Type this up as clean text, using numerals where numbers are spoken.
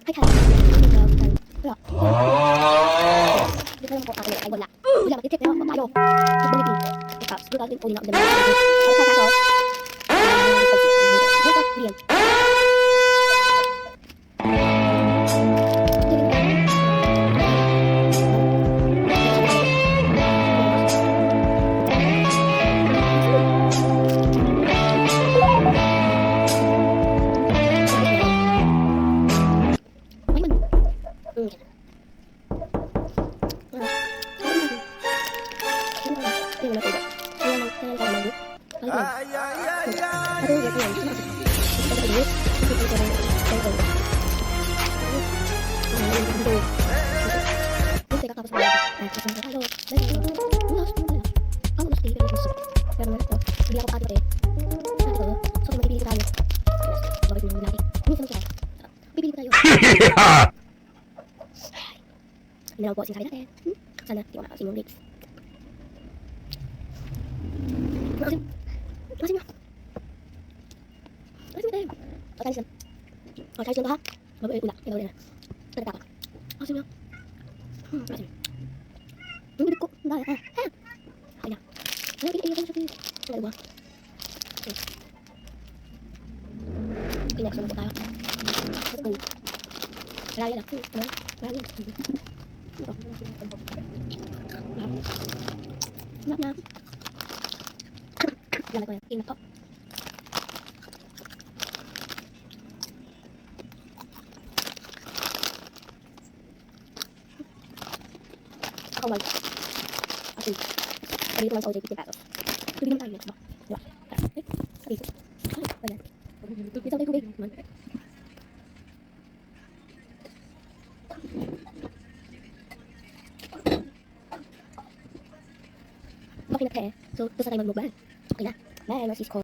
khách hàng rồi đi theo một cái này lạ bây giờ mà tiếp theo nó bãi đồ bên này thì cả đưa tới ôi nó đừng khai thác rồi liền Nào bộ xin khai đất em sana kiểu nào xin muốn đi nó xin em ở đây xem đó mà bây giờ đặt cái này đây đặt nó xin không nó xin đúng được cũng đây ha hay nhá nó cái này cái này quá cái này xong một tay ra đây đặt nó ra đây ngáp ngáp làm lại im laptop không rồi đi tôi ngồi chơi rồi tôi đi tay được không rồi đi tôi đi không đi Bakit na kaya? So, sa tayo magmukbang. Okay na. Bye, Marcisco.